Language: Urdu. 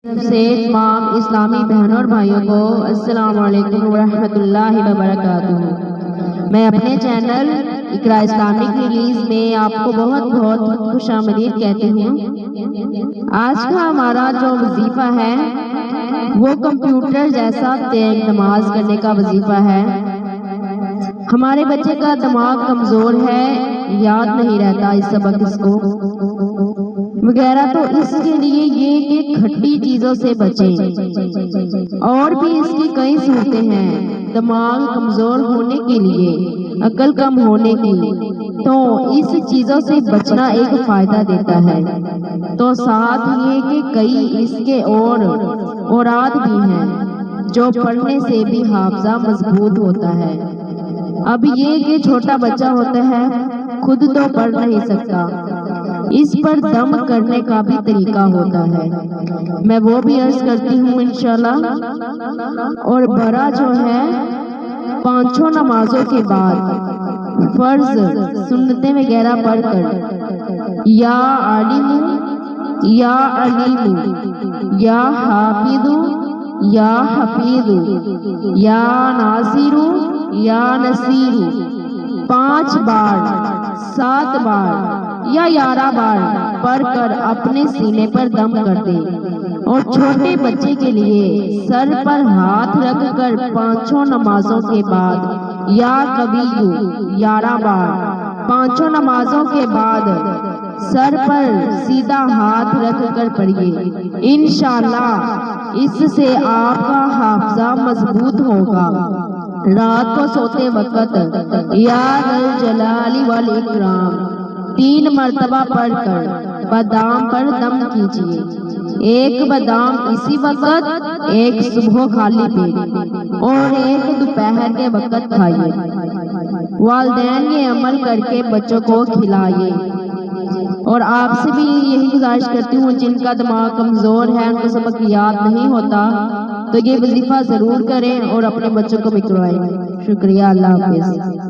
سے تمام اسلامی بہنوں اور بھائیوں کو السلام علیکم ورحمۃ اللہ وبرکاتہ۔ میں اپنے چینل اقرا اسلامک ریلیز میں آپ کو بہت بہت خوش آمدید کہتی ہوں۔ آج کا ہمارا جو وظیفہ ہے وہ کمپیوٹر جیسا تیز نماز کرنے کا وظیفہ ہے۔ ہمارے بچے کا دماغ کمزور ہے، یاد نہیں رہتا اس سبق اس کو وغیرہ، تو اس کے لیے یہ کہ کھٹی چیزوں سے بچیں، اور بھی اس کی کئی صورتیں ہیں دماغ کمزور ہونے کے لیے، عقل کم ہونے کی، تو اس چیزوں سے بچنا ایک فائدہ دیتا ہے۔ تو ساتھ یہ کہ کئی اس کے اور اوراد بھی ہیں جو پڑھنے سے بھی حافظہ مضبوط ہوتا ہے۔ اب یہ کہ چھوٹا بچہ ہوتا ہے، خود تو پڑھ نہیں سکتا، اس پر دم کرنے کا بھی طریقہ ہوتا ہے، میں وہ بھی عرض کرتی ہوں انشاءاللہ۔ اور بڑا جو ہے پانچوں نمازوں کے بعد فرض سنتیں وغیرہ پڑھ کر یا عالم یا علیم یا حافظ یا حفیظ یا ناصر یا نصیر 5 بار 7 بار یا 11 بار پڑھ کر اپنے سینے پر دم کر دے، اور چھوٹے بچے کے لیے سر پر ہاتھ رکھ کر پانچوں نمازوں کے بعد یا کبھی 11 بار پانچوں نمازوں کے بعد سر پر سیدھا ہاتھ رکھ کر پڑھیے، انشاءاللہ اس سے آپ کا حافظہ مضبوط ہوگا۔ رات کو سوتے وقت یا ذل جلال والاکرام 3 مرتبہ پڑھ کر بادام پر دم کیجیے، 1 بادام اسی وقت، 1 صبح خالی پیٹ اور 1 دوپہر کے وقت کھائیے۔ والدین یہ عمل کر کے بچوں کو کھلائیے۔ اور آپ سے بھی یہی گزارش کرتی ہوں جن کا دماغ کمزور ہے، ان کو سبق یاد نہیں ہوتا، تو یہ وظیفہ ضرور کریں اور اپنے بچوں کو بھی کروائیں۔ شکریہ، اللہ حافظ۔